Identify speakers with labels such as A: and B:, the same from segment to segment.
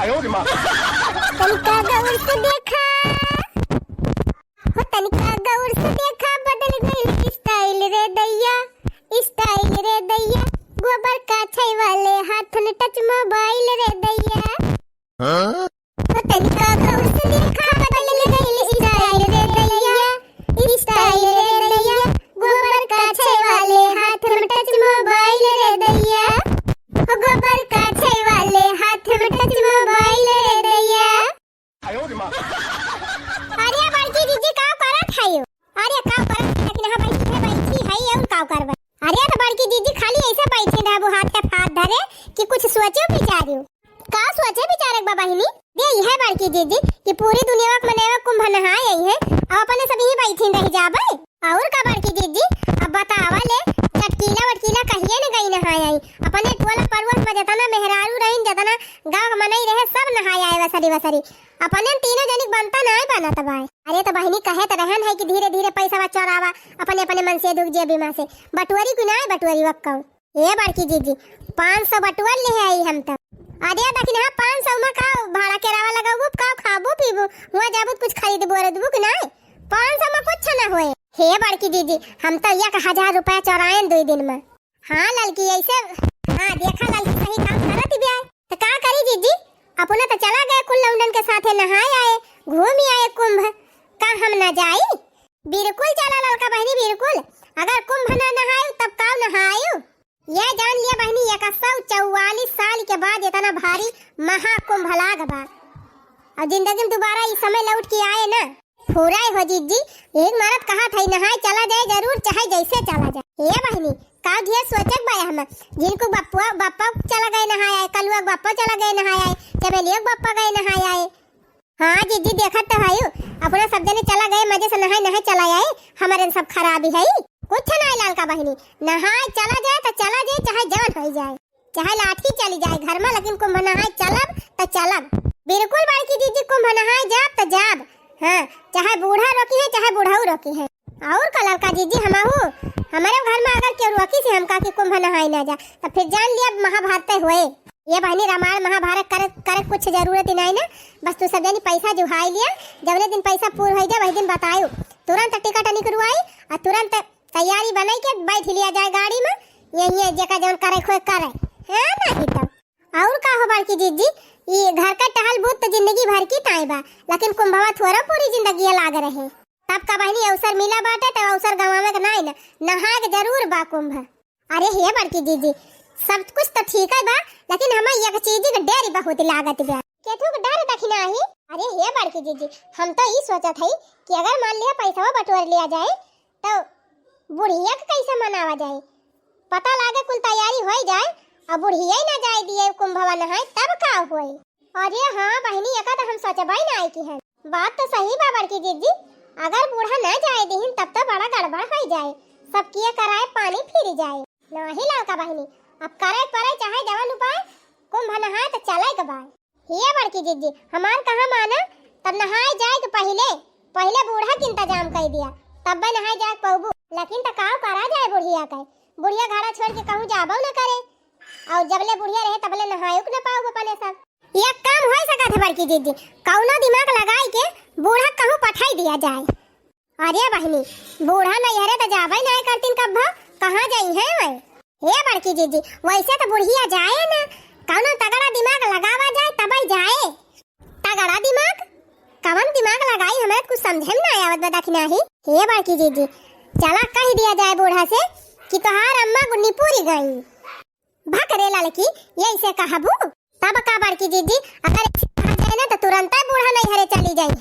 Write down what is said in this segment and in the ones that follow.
A: तनिका गौर से देखा हो, तनिका गौर से देखा, बदल गई स्टाइल रे दैया, स्टाइल रे दैया, गोबर का छई वाले हाथ में टच मोबाइल रे दैया। हो तनिका गौर से देखा, बदल गई स्टाइल रे दैया, स्टाइल रे दैया, गोबर का छई वाले हाथ में टच मोबाइल रे दैया, हो गोबर का छई वाले हाथ में टच मोबाइल रे दैया। अरे बड़की दीदी का करत है? अरे का करत है? लेकिन हां बैठी है और का करबे? अरे तो बड़की दीदी खाली ऐसे बैठी रहबो हाथ पे हाथ धरे कि कुछ सोचे बिचारियो? का सोचे बिचारे बाबा हिनी? दे यह बड़की दीदी कि पूरी दुनिया में मनेवा कुंभ नहाए आई है, अब अपने सब ही बैठी रह जाबे। और का बड़की दीदी अब बतावा ले, चटकीला वटकीला कहिए न गई नहाए आई, अपने टोला पर्वत में जतना मेहरारू रहिन, जतना गांव मनई रहे सब नहाए आए वसरी वसरी, अपने तीनों जनिक बनता नहीं बनत भाई। अरे तो बहिनी कहे तो रहन है कि धीरे धीरे पैसा चोरावा अपने अपने मन से दुख जे बीमा से, बटुअरी की नहीं बटुअरी वक्काऊ। ये बड़की दीदी 500 बटुअर ले आई हम तब। अरे लेकिन हां 500 में का भाड़ा किराया लगाबू, का खाबू पीबू, हुआ जाबू कुछ खरीदबू रदबू कि नहीं, 500 में कुछ ना होए। हे बड़की दीदी हम तो 1000 रुपया चोराएन 2 दिन में। हां लड़की ऐसे, हां देखा लड़की सही काम करत बिया तो का करी दीदी, अपना तो चला गए कुल लौंडन के साथे नहाए आए, घूम आए कुंभ, का हम ना जाई? बिल्कुल चला लड़का बहनी बिल्कुल, अगर कुंभ ना नहाए तब का नहायू? ये जान लिया बहनी 144 साल के बाद इतना भारी महाकुंभ लाग बा, और जिंदगी में दोबारा इस समय लौट के आए ना पूरा हो दीदी। एक मर्द कहा था नहाए चला जाए जरूर, चाहे जैसे चला जाए। ये बहनी का ढेर सोचक बा हम, जिनको बापा चला गए नहाए आए, कलुआ बापा चला गए नहाए आए, चमेलिया बापा गए नहाए आए। हाँ दीदी देखत तो है, अपना सब जने चला गए मजे से नहाए नहाए चला आए, हमारे सब खराबी है कुछ नहीं। लाल का बहनी नहाए चला जाए तो चला जाए, चाहे जान हो जाए, चाहे लाठी चली जाए घर में, लेकिन कुंभ नहाए चलब तो चलब बिल्कुल। बड़की दीदी कुंभ नहाए जाब तो जाब, हाँ चाहे बूढ़ा रोकी है चाहे बूढ़ाऊ रोकी है। और कलर का दीदी हमारे घर में अगर केहू रोकी से हमका कि कुंभ नहाए ना जा तो फिर जान लिया महाभारत हुए। ये बहनी रामायण महाभारत करे कुछ जरूरत ही नहीं ना, बस तू सब जनी पैसा जुहाई लिया, जवने दिन पैसा पूरा हो जाए वही दिन बतायो, तुरंत टिकट निकलवाई और तुरंत तैयारी बनाई के बैठ लिया जाए गाड़ी में, यही जगह जौन करे खोए करे है ना ही तब। और का हो बड़की दीदी, ये घर का टहल बूत तो जिंदगी भर की ताई बा, लेकिन कुंभवा थोड़ा पूरी जिंदगी लाग रहे, तब का बहनी अवसर मिला बाटे तो अवसर गंवावे के नहीं ना, नहाए के जरूर बा कुंभ। अरे हे बड़की दीदी सब कुछ तो ठीक है बा, लेकिन हमें एक चीज के डर बहुत लागत बा, केथू के डर दखना ही। अरे हे बड़की दीदी हम तो ये सोचत हई कि अगर मान लिया पैसा बटोर लिया जाए तो बुढ़िया के कैसे मनावा जाए, पता लागे कुल तैयारी हो जाए और बुढ़िया ही ना जाए दिए कुंभवा नहाए तब का होई। अरे हाँ बहनी एका तो हम सोचबाई ना आई की है, बात तो सही बा बड़की दीदी, अगर बूढ़ा ना जाए दीहिन तब तो बड़ा गड़बड़ हो जाए, सब किए कराए पानी फिर जाए नहीं लड़का बहनी। अब करे पड़े चाहे जवान उपाय, कुंभ नहाए तो चले के बाद। ये बड़की दीदी हमार कहाँ माना, तब नहाए जाए के पहले बूढ़ा के इंतजाम कर दिया तब भी नहाए जाए पौबू, लेकिन तो काव करा जाए बुढ़िया के, बुढ़िया घड़ा छोड़ के कहूँ जाबो न करे, और जबले बुढ़िया रहे तबले नहायो के न पाओ अपने सब। ये काम हो सकत है बड़की दीदी, कौनो दिमाग लगाई के बूढ़ा कहूँ पठाई दिया जाए। अरे बहनी बूढ़ा नहीं हरे तो जाबे नहीं करतीन कब कहाँ जाई है वे। हे बड़की दीदी वैसे तो बुढ़िया जाए ना, कौनो तगड़ा दिमाग लगावा जाए तब जाए। तगड़ा दिमाग कवन दिमाग लगाई हमें कुछ समझे में ना आवत बदखना ही। हे बड़की दीदी चला कह दिया जाए बूढ़ा से कि तोहार अम्मा गुन्नी पूरी गई, भकरे लड़की यही कहबू तब का बड़की दीदी, अगर कहा जाए ना तो तुरंत बूढ़ा नहीं हरे चली जाए।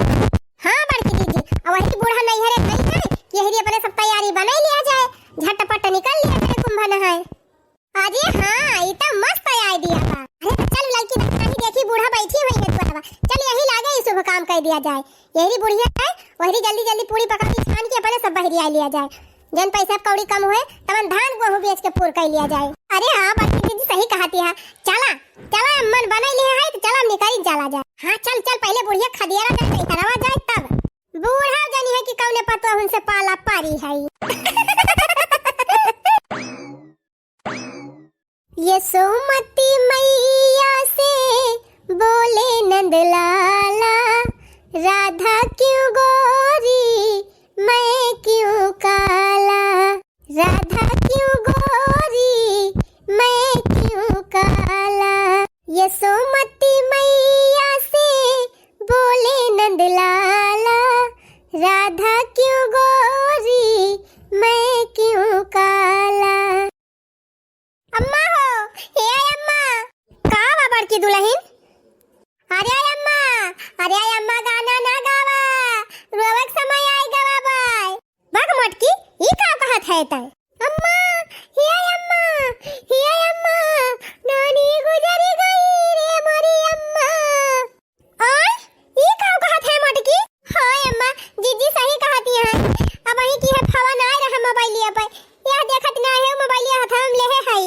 A: हाँ बड़की दीदी और वही बूढ़ा नहीं हरे नहीं है कि यही अपने सब तैयारी बना लिया जाए, झटपट निकल लिया जाए कुंभ नहाए। अरे हाँ ये तो मस्त आइडिया बा। अरे चल लड़की नहीं देखी बूढ़ा बैठी हुई है तोरवा, चल यही लागे ये शुभ काम कर दिया जाए, यही बुढ़िया है वही जल्दी जल्दी पूरी पका के छान के अपने सब बहरी आ लिया जाए, जन पैसा कौड़ी कम हुए तमन धान गेहूं बेच के पूर कर लिया जाए। अरे हाँ बड़की दीदी सही कहती है, चला चला मन बना लिया है तो चला निकल चला जाए। हाँ चल चल पहले बुढ़िया खदियारा जाए हरवा जाए तब बूढ़ा जानी है कि कौने पतो उनसे पाला पारी है। ये सोमती मैया से बोले राधा क्यों गोरी मैं क्यों काला, राधा क्यों गोरी मैं क्यों काला, यशोमती मैया से बोले नंदलाला, राधा क्यों गोरी मैं क्यों काला। अम्मा हो, हे अम्मा, का बाबर की दुल्हन? अरे अम्मा गाना ना गावा, रोवक समय आई गवा बाय। बग मटकी, ई का कहत है तय? अम्मा, हे अम्मा, नानी गुजरी गई रे मोरी अम्मा। और ई का कहत है मटकी? हाय अम्मा, जीजी सही कहती है। अब वही की है फवा ना रहा मोबाइलिया पर। यह देखत ना है मोबाइलिया हाथ में ले है।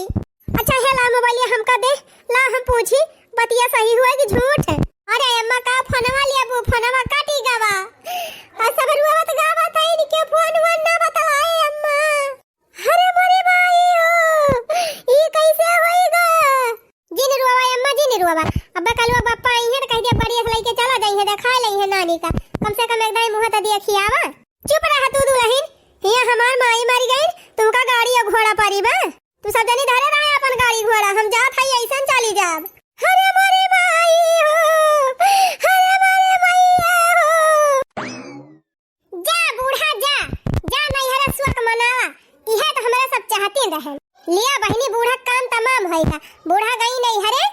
A: अच्छा है ला मोबाइलिया हमका दे, ला हम पूछी बतिया सही हुआ कि झूठ है। अरे अम्मा का फोनवा लिया बू, फोनवा काटी गवा और सब रुआवत गावा तई नि के फोन वन ना बतलाए अम्मा। अरे मोरी भाई हो, ई कैसे होईगा? जिन रुआवा अम्मा, जिन रुआवा। अब कलवा बापा आई है त कह दे बड़ी एक लेके चला जाई है, देखा लई है नानी का। कम से कम एक दाई मुंह त दिया खियावा। चुप रह तू दुल्हन, हिया हमार माई मर गई, तुमका गाड़ी और घोड़ा पारी बा। तू सब जनी धरे रहे अपन गाड़ी घोड़ा, हम जात हई ऐसन चली जाब। अरे मोरी भाई हो, अरे मोरी मैया हो। जा बूढ़ा जा, जा नैहरा सुख मनावा। इहे तो हमरा सब चाहते रहे। लिया बहिनी बूढ़ा काम तमाम होइगा। बूढ़ा गई नैहरे,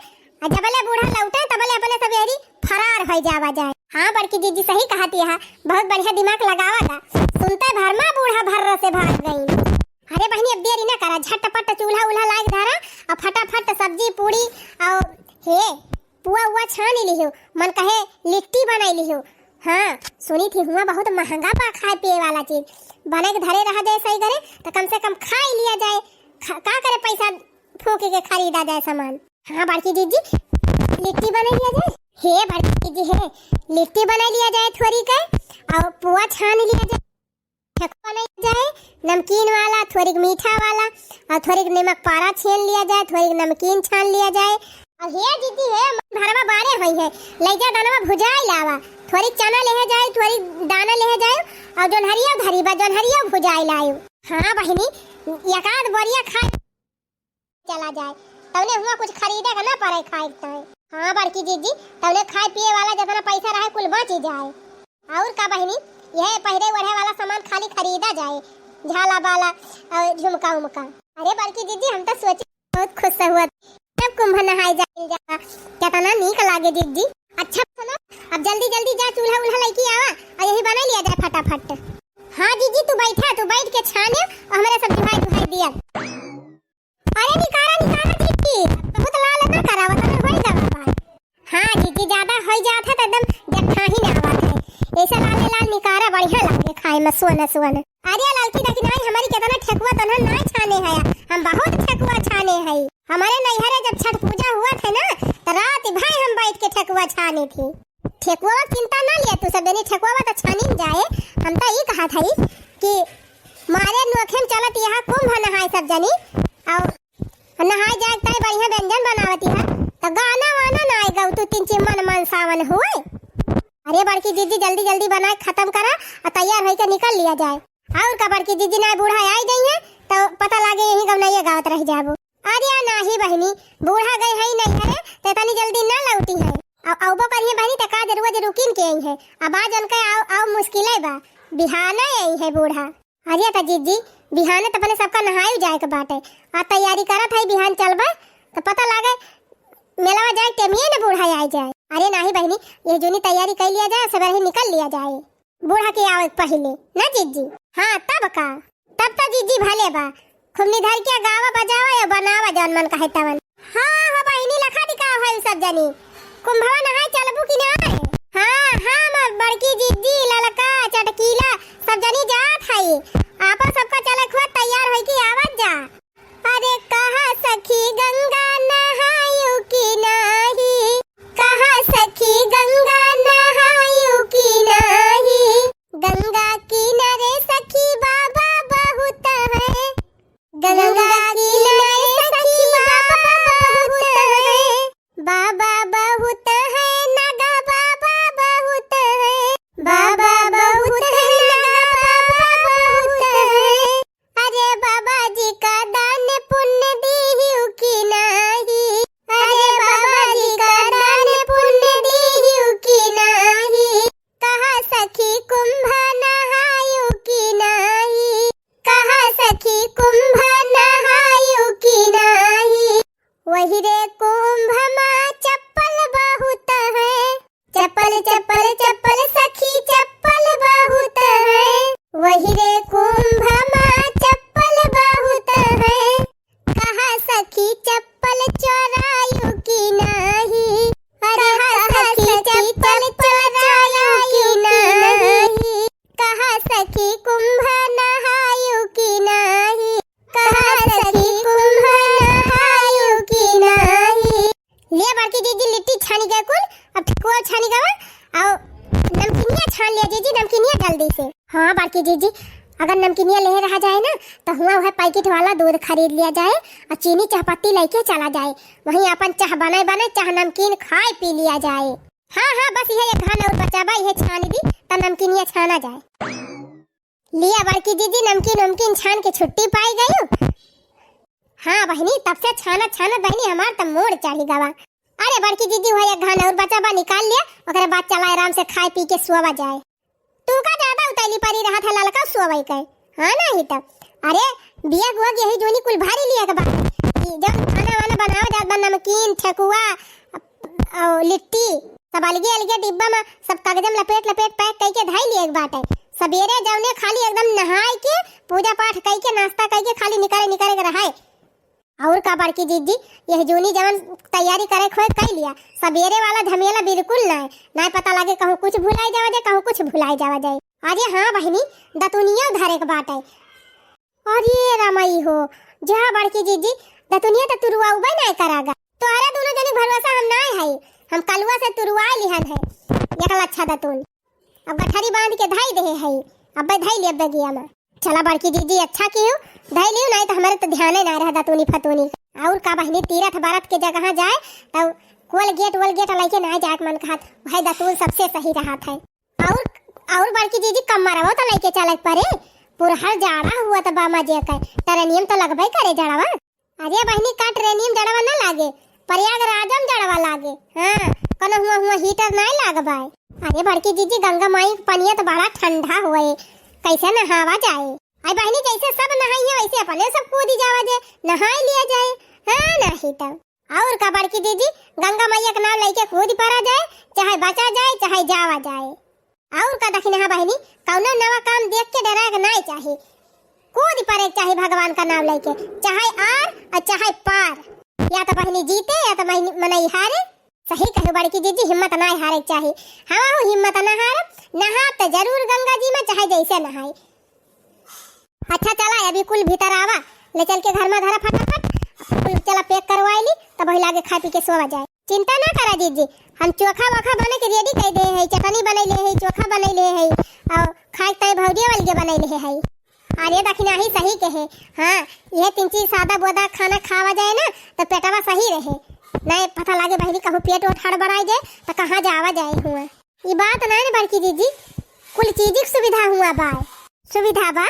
A: आ जबले बूढ़ा लौटे तबले अपने सबेरी फरार हो जावा जाए। हां बड़की जीजी सही कहती है, बहुत बढ़िया दिमाग लगावागा। सुनते भर में बूढ़ा भर्र से भाग गई। अरे बहनी अब देरी ना करा, झटपट चूल्हा उल्हा लाग धरा और फटाफट सब्जी पूरी और हे पुआ हुआ छान लियो, मन कहे लिट्टी बनाई लियो। हाँ सुनी थी हुआ बहुत महंगा पा खाए पिए वाला चीज, बने के धरे रहा जाए सही करे तो कम से कम खा ही लिया जाए। का करे पैसा फूक के खरीदा जाए सामान। हाँ बड़की जीजी लिट्टी बना लिया जाए। हे बड़की जीजी है लिट्टी बना लिया जाए थोड़ी का, और पुआ छान लिया जाए, ठेकुआ नहीं जाए नमकीन वाला, थोड़ी मीठा वाला, और थोड़ी नमक पारा छीन लिया जाए, थोड़ी नमकीन छान लिया जाए। और हे दीदी है भरवा बारे हुई है, ले जा दाना भुजाई लावा, थोड़ी चना ले जाए, थोड़ी दाना ले जाए, और जोनहरिया धरीबा जोनहरिया भुजाई लायो। हाँ बहिनी एकाध बोरिया खा चला जाए, तवने हुआ कुछ खरीदेगा ना पड़े खाए तो। हाँ बड़की जीजी तवने खाए पिए वाला जितना पैसा रहे कुल बच जाए। और का बहिनी यह पहरे ओढ़े वाला सामान खाली खरीदा जाए, झाला बाला और झुमका उमका। अरे बड़की दीदी हम तो सोचे बहुत खुश हुआ जब कुंभ नहाए जा, कितना नीक लागे दीदी। अच्छा सुनो अब जल्दी जल्दी जा चूल्हा उल्हा लेके आवा और यही बना लिया जाए फटाफट। हाँ दीदी तू बैठ के छाने और हमारे सब दुहाई दिया। अरे निकारा दीदी बहुत लाल ना करावत में होई जावा। हाँ दीदी ज्यादा हो जाता तो एकदम जट्ठा ही ना आवा है, ऐसा लाल निकारा बढ़िया लागे खाए में सोना। अरे लड़की देखी नहीं हमारी कितना ठेकुआ तो ना छाने है, हम बहुत ठेकुआ छाने है। हमारे नैहरे जब छठ पूजा हुआ था ना तो रात भाई हम बैठ के ठेकुआ छाने थे। ठेकुआ चिंता ना लिया तू सब जनी, ठेकुआ तो छानी जाए। हम तो ये कहा था कि मारे नोखे में चलत यहाँ कुंभ नहाए सब जनी और नहाए जाए तय बढ़िया व्यंजन बनावती है तो गाना वाना ना आएगा तू तीन चिमन मन सावन हुए। अरे बड़की दीदी जल्दी जल्दी बनाए खत्म करा और तैयार होकर निकल लिया जाए। और का बड़की दीदी ना बूढ़ा आई गई है तो पता लागे यही गवनैया गावत रह जाबो। अरे नाही बहनी बूढ़ा गई है नहीं है तो इतनी जल्दी ना लौटी है, और औबो करिए बहनी तो का जरूर रुकिन के आई है। अब आज उनका आओ मुश्किल है बा, बिहाना आई है बूढ़ा। अरे तो जीजी बिहाने तो पहले सबका नहाए जाए के बाटे आ तैयारी करत है, बिहान चलबा तो पता लागे मेलावा जाए टेमिए ने बूढ़ा आई जाए। अरे नाही बहनी ये जोनी तैयारी कर लिया जाए, सब ही निकल लिया जाए बूढ़ा के आवे पहले ना जीजी। हाँ तब तो जीजी भले बा खूब निधर के गावा बजावा या बनावा जौन मन कहे तवन। हाँ बहनी लखा दिखाओ है सब जनी कुंभवा नहाए चलबू कि ना? हाँ बड़की जीजी ललका चटकीला सब जनी जात है, आपा सबका चले खुद तैयार होई की आवत जा। अरे कहा सखी गंगा नहायु की नाही, कहा सखी गंगा नहायु की नाही, गंगा किनारे सखी बाबा बहुत है, गंगा किनारे सखी बाबा बहुत है, बाबा बहुत है, नागा बाबा बहुत है, अब ठेकुआ छानी गवा और नमकीनिया छान लिया जीजी, नमकीनिया जल्दी से। हाँ बड़की जीजी, अगर नमकीनिया ले रहा जाए ना तो हुआ वह पैकेट वाला दूध खरीद लिया जाए और चीनी चाहपत्ती लेके चला जाए, वहीं अपन चाह बनाए बनाए चाह नमकीन खाए पी लिया जाए। हाँ हाँ बस यह एक घन और बचाबा यह छान दी तो नमकीनिया छाना जाए। लिया बड़की दीदी नमकीन नमकीन छान के छुट्टी पाई गई। हाँ बहनी तब से छाना छाना बहनी हमार तब मोड़ चढ़ी गवा। अरे बड़की दीदी वह एक घन और बचाबा निकाल लिया, ओकरे बाद चला आराम से खाए पी के सोवा जाए। तू का ज्यादा उतैली परी रहा था ललका सोवई के। हाँ नहीं तब अरे बिया गुआ यही जोनी कुल भारी लिया के बाद जब खाना वाना बनाओ जात बा नमकीन ठेकुआ और लिट्टी सब अलगे अलगे डिब्बा में सब कागज में लपेट लपेट पैक करके धाई लिए एक बाटे। सवेरे जौने खाली एकदम नहाए के पूजा पाठ करके नाश्ता करके खाली निकाले निकाले के रहाए। और का बड़की दीदी यह जोनी जवन तैयारी करे खोए कर लिया, सवेरे वाला झमेला बिल्कुल नहीं पता लगे कहूँ कुछ भुलाई जावा जाए कहूँ कुछ भुलाई जावा जाए। अरे हाँ बहनी दतुनिया उधारे के बाटे। अरे रामाई हो जा बड़की दीदी दतुनिया तो तुरुआ उबे नहीं करागा, तो अरे दोनों जनी भरोसा हम नहीं है, हम कलुआ से तुरुआ लिहन है एक अच्छा दतुन। अब गठरी बांध के धाई दे है, अब धाई ले बगिया में। चला बड़की दीदी अच्छा की हो धाई लियो, नहीं तो हमारे तो ध्यान नहीं रहा दतुनी फतुनी। और का बहनी तीरथ भारत के जगह जाए तो वोल गेट लेके नहीं जाए मन कहत भाई दतुन सबसे सही रहा था। और बड़की दीदी कमर वो तो लेके चलक परे पुरहर जाड़ा हुआ तो बामा जे का ट्रेनियम तो लगबे करे जड़वा। अरे बहनी का ट्रेनियम जड़वा ना लागे, प्रयागराजम जड़वा लागे। हाँ कनो हुआ हीटर नहीं लागबाए। अरे बड़की दीदी गंगा माई पनिया तो बड़ा ठंडा हुए, कैसे नहावा जाए। आई बहनी जैसे सब नहाई है वैसे अपने सब कूदी जावा जाए, नहाई लिया जाए। हाँ नहीं तब और का बड़की दीदी गंगा मैया का नाम लेके कूद पड़ा जाए, चाहे बचा जाए चाहे जावा जाए। और का दखिन हाँ बहनी कौनो नवा काम देख के डरा के नहीं चाहिए, कूद पड़े चाहे भगवान का नाम लेके, चाहे आर और चाहे पार, या तो बहनी जीते या तो मनई हारे। सही कहो बड़की दीदी हिम्मत ना हारे चाहिए। हाँ हिम्मत ना हारे, नहा तो जरूर गंगा जी में चाहे जैसे नहाए। अच्छा चला अभी कुल भीतर आवा, ले चल के घर में धरा फटाफट कुल चला पैक करवाई ली तब वही लागे खा पी के सोवा जाए। चिंता ना करा दीदी, हम चोखा वोखा बने के रेडी कर दे है, चटनी बनैले है, चोखा बनैले है और खाए तय भौरिया वाली बनैले है। अरे दखिना ही सही कहे। हाँ यह तीन चीज सादा बोदा खाना खावा जाए ना तो पेटवा सही रहे, नहीं पता लागे बहनी कहूँ पेट वोट हड़बड़ाई जाए तो कहाँ जावा जाए हुआ। ये बात नहीं बड़की दीदी कुल चीज की सुविधा हुआ बा, सुविधा बा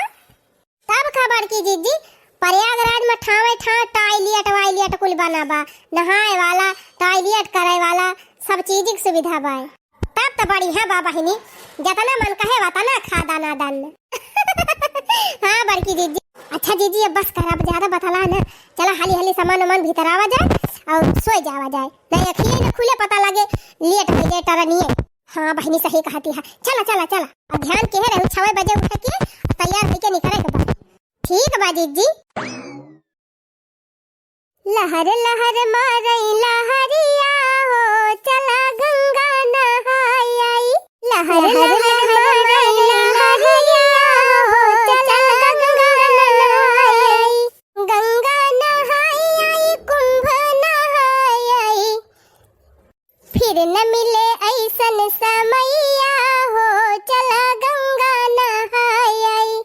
A: तब का बड़की दीदी प्रयागराज में ठावे ठाव टॉयलेट वायलेट कुल बना बा, नहाए वाला टॉयलेट करे वाला सब चीज की सुविधा बा। तब तो बढ़िया बा बहनी, जितना मन कहे वतना खा दाना दान। हाँ बड़की दीदी अच्छा दीदी अब बस कर, अब ज्यादा बतला ना, चला हाली हाली सामान वामान भीतर आवा जाए और सो जावा जाए, नहीं अखिले न खुले पता लगे लेट हो जाए टरनिए। हाँ बहनी सही कहती है, चला चला चला अब ध्यान के है 6 बजे उठ के तैयार होके निकले के बाद। ठीक बा दीदी। लहर लहर मारई लहरिया हो चला गंगा नहाई आई, लहर लहर मारई लहरिया हो चला गंगा नहाई आई, गंगा नहाई आई कुंभ नहाई आई, फिर न मिले ऐसन समैया हो चला गंगा नहाई आई,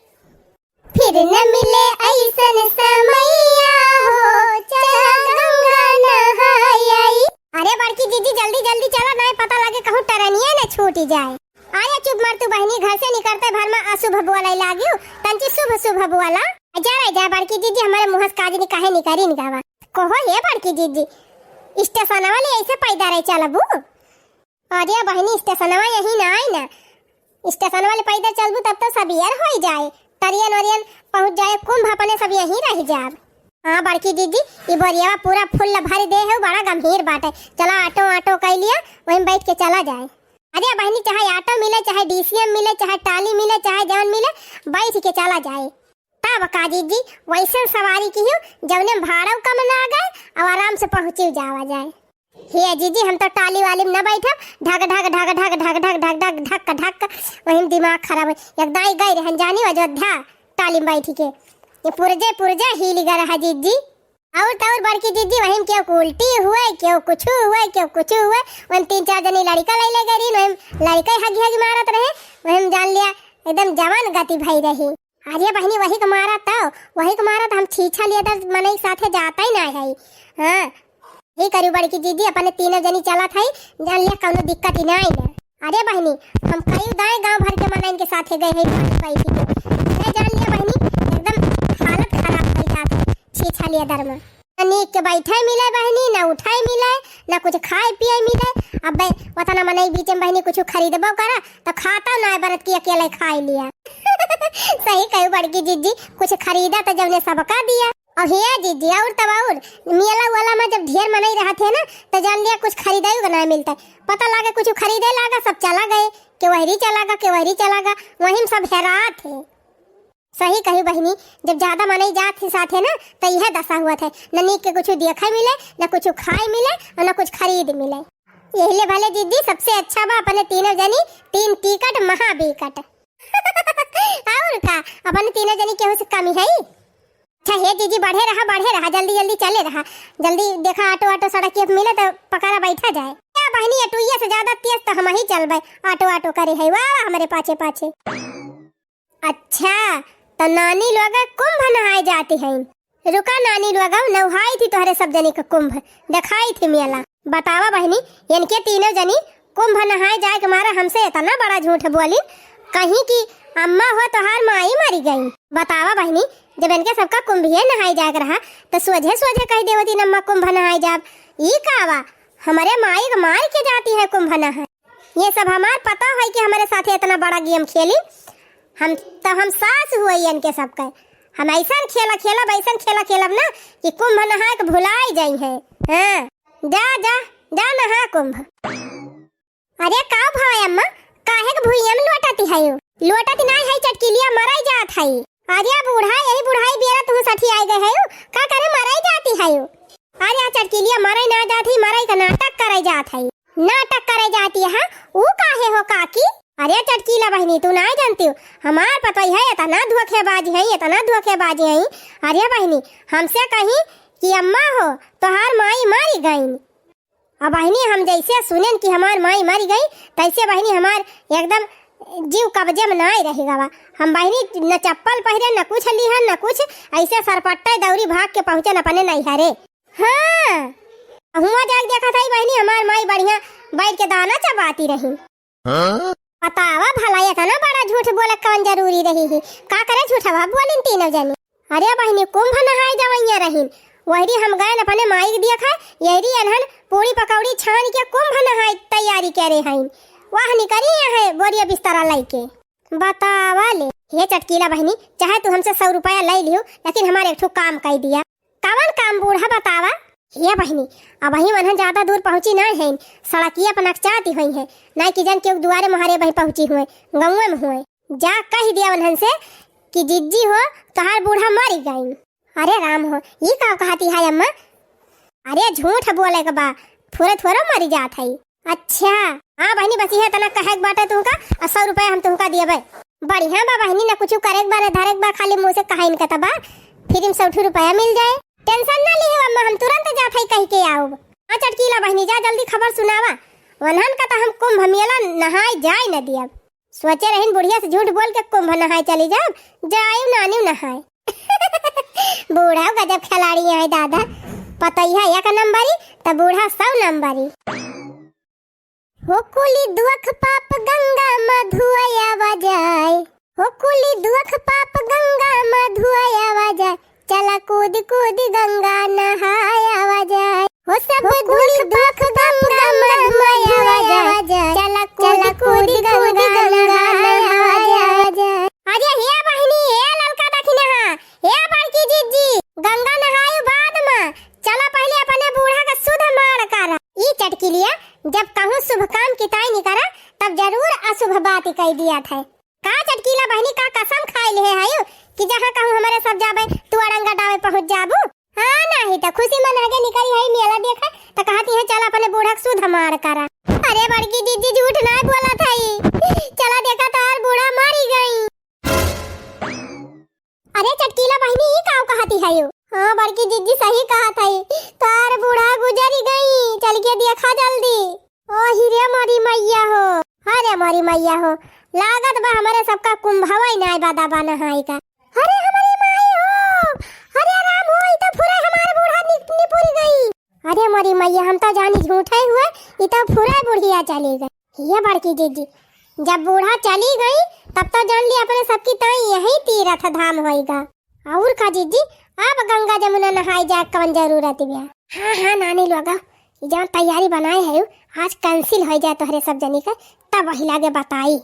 A: फिर न मिले ऐसन समैया हो चला गंगा नहाई आई। अरे बड़की दीदी जल्दी जल्दी चला, नहीं पता लगे कहूँ टरनिया न छूट जाए। आया चुप मर तू बहनी, घर से निकलते भर में अशुभ बोला लागियो तंची शुभ शुभ बोला जा बड़की दीदी हमारे मुँह से काज काहे निकारी निकावा कहो हे बड़की दीदी स्टेशन वाले ऐसे पैदा रहे चलबू। अरे बहनी स्टेशन यही ना आई ना, स्टेशन वाले पैदा चलबू तब तो सब यार हो जाए, तरियन वरियन पहुंच जाए, कुंभ अपने सब यहीं रह जाए। हाँ बड़की दीदी ये बोरिया पूरा फुल भर दे है, बड़ा गंभीर बात है, चला ऑटो ऑटो कर लिया वहीं बैठ के चला जाए। अरे बहनी चाहे ऑटो मिले चाहे डीसीएम मिले चाहे टाली मिले चाहे जवन मिले बैठ के चला जाए। तब का दीदी वैसे सवारी की हो जवने भाड़ा कम ना गए और आराम से पहुंची जावा जाए। हे दीदी हम तो टाली वाली में न बैठा, ढक ढक ढक ढक ढक ढक ढक ढक ढक ढक वही दिमाग खराब है, एकदम गई रहन जानी अयोध्या टाली में बैठ के ये पुरजे हिल गया है दीदी। और तो और बड़की दीदी वहीं क्यों उल्टी हुए, क्यों कुछ हुए, क्यों कुछ हुए। वहीं 3-4 जनी लड़का ले गई रही, वहीं लड़का हगी हगी मारत रहे। वहीं जान लिया एकदम जवान गति भई रही। अरे बहनी वही को मारा तो वही को मारा तो हम छीछा लिए तो मने साथे जाता ही ना है। हां ही करी बड़की दीदी अपने तीनों जनी चला था, जान लिया कोनो दिक्कत ही ना आई ना। अरे बहनी हम कई दाए गांव भर के मने इनके साथे गए है पाई थी। जान लिया बहनी एकदम हालत खराब हो जात छीछा लिए दरमा। नीक के बैठे मिले बहनी, ना उठाए मिले, ना कुछ खाए पिए मिले। अब वतना मने बीच में बहनी कुछ खरीदबो करा तो खाता ना बरत की अकेले खाई लिया। सही कही बड़की दीदी, कुछ खरीदा तो जब ने सबका दिया। और हे दीदी और तब और मेला वाला में जब ढेर मनाई रहा थे ना तो जान लिया कुछ खरीदाई ना मिलता। पता लगा कुछ खरीदे लगा, सब चला गए कि वही चला गया वहीं सब हैरा थे। सही कही बहनी, जब ज्यादा मनाई जात थे साथे ना तो यह दशा हुआ था, न नीक के कुछ देखे मिले, न कुछ खाए मिले और न कुछ खरीद मिले। यही ले भले दीदी सबसे अच्छा बा अपने तीनों जनी 3 टिकट महा बिकट। और का अपने तीनों जनी केहू से कमी है। अच्छा हे दीदी बढ़े रहा जल्दी चले रहा। जल्दी देखा ऑटो सड़क के मिले तो पकारा बैठा जाए। क्या बहनी ऑटोइया से ज्यादा तेज तो हम ही चलबे, ऑटो करे है वाह हमारे पाछे। अच्छा तो नानी लोग कुंभ नहाए जाती हैं। रुका नानी लोग नहाई थी तोहरे सब जनी का कुंभ दिखाई थी मेला। बतावा बहनी इनके तीनों जनी कुंभ नहाए जाए के मारा हमसे इतना बड़ा झूठ बोली, कहीं की अम्मा हो तोहार माई मरी गई। बतावा बहनी जब इनके सबका कुंभ ये नहाई जाग रहा तो सोझे कह देवती अम्मा कुंभ नहाए जाब। ई कावा हमारे माई मार के जाती है कुंभ नहाए। ये सब हमार पता है कि हमारे साथ इतना बड़ा गेम खेली। हम सास हुए इनके सबका। हम ऐसा खेलब ना कि कुंभ नहा के भुलाई जाई है। हाँ जा नहा कुंभ। अरे का भाई अम्मा काहे के भुइया में लोटती है? लोटती नहीं है चटकिलिया मराई जात है। अरे यही बुढ़ाई बेरा तू सठी आई गए है का करे मराई जाती है। अरे चटकिलिया मराई ना जाती, मराई का नाटक करे जात है। नाटक करे जाती है वो काहे हो काकी? अरे चटकीला बहनी तू नहीं जानती हो, हमार पता है इतना धोखेबाजी है। अरे बहनी हमसे कहीं कि अम्मा हो तोहार माई मारी गई। अब बहनी हम जैसे सुने कि हमार माई मारी गई तैसे बहनी हमार एकदम जीव कब्जे में नहीं रहेगा। हम बहनी न चप्पल पहरे न कुछ लिहन न कुछ, ऐसे सरपट्टा दौरी भाग के पहुँचे न अपने नहीं हरे। हाँ हुआ जाग देखा था बहनी हमार माई बढ़िया बैठ के दाना चबाती रही। बतावा भला ये ना बड़ा झूठ बोले कौन जरूरी रही है? का करे झूठा बोलिन तीनों जनी। अरे बहनी कुंभ नहाए जवैया रहीन वही हम गए अपने माई देखा यही अनहन पूरी पकौड़ी छान के कुंभ नहाए तैयारी करे हैं। वाह निकली है बोरिया बिस्तरा लेके। बतावा ले ये चटकीला बहनी चाहे तू हमसे 100 रुपया ले लियो लेकिन हमारे एक काम कह दिया। कवन काम बूढ़ा बतावा? ये बहनी अब वही मन ज्यादा दूर पहुंची ना है, सड़किया पर नकचाती हुई है ना कि जन के दुआरे मुहारे वही पहुंची हुए गाँव में हुए। जा कह दिया उन्हन से कि जिज्जी हो तोहार बूढ़ा मरी गई। अरे राम हो ये का कहती है अम्मा? अरे झूठ बोले के बा थोड़े मरी जात है। अच्छा हाँ बहनी बसी है तना कहे बाटे तुमका 100 रुपया हम तुमका दिए बढ़िया बा बहनी ना कुछ करे बा धरे बा खाली मुँह से कहा इनका तबा फिर 100 रुपया मिल जाए। टेंशन ना ली अम्मा हम तुरंत जात है कह के आओ। हाँ चटकीला बहनी जा जल्दी खबर सुनावा। वनहन का तो हम कुंभ मेला नहाए जाए न दिया। सोचे रहीन बुढ़िया से झूठ बोल के कुंभ नहाए चली जाए नानी नहाए। बूढ़ा गजब खिलाड़ी है दादा, पता ही है 1 नंबरी तो बूढ़ा 100 नंबरी। हो कुली दुख पाप गंगा मधुआया जाए, हो कुली दुख पाप गंगा मधुआया जाए, चला कूद गंगा नहाया जाए। हो सब दुख गंगा मधुआया जाए, चला कूद गंगा नहाया जाए। अरे हे बहनी हे ललका दखी नहा हे बड़की जीजी गंगा नहायो बाद में चला पहले अपने बूढ़ा का शुद्ध मार करा। ई चटकिलिया जब कहूँ शुभ काम की ताई नहीं करा तब जरूर अशुभ बात ही कह दिया था। का चटकीला बहनी का कसम खाई ले है कि जहाँ कहूँ हमारे सब जाबे तू अड़ंगा डावे पहुँच जाबू। हाँ नहीं तो खुशी मन आगे निकली है मेला देखा तो कहती है चल अपने बूढ़ा का शुद्ध मार करा। अरे बड़की जीजी झूठ नहीं बोला था चला देखा तो और बूढ़ा मारी गई। अरे चटकीला बहनी ये का कहती है? हाँ बड़की जीजी सही कहा हमारी मैया हो, लागत बा हमारे सबका कुंभवा ही ना बादा बा नहाई का। अरे हमारी माई हो, अरे राम हो, ई तो पूरा हमार बूढ़ा निपुर गई। अरे हमारी मैया, हम तो जानी झूठे हुए, ई तो पूरा बुढ़िया चली गई। ये बड़की दीदी, जब बूढ़ा चली गई तब तो जान ली अपने सबकी ताई यही तीर्थ धाम होएगा। और का दीदी, अब गंगा जमुना नहाई जाए कौन जरूरत बिया। हाँ हाँ नानी लोग, जब तैयारी बनाए है आज कैंसिल हो जाए तोहरे सब जनी का, तब वही लागे बताई।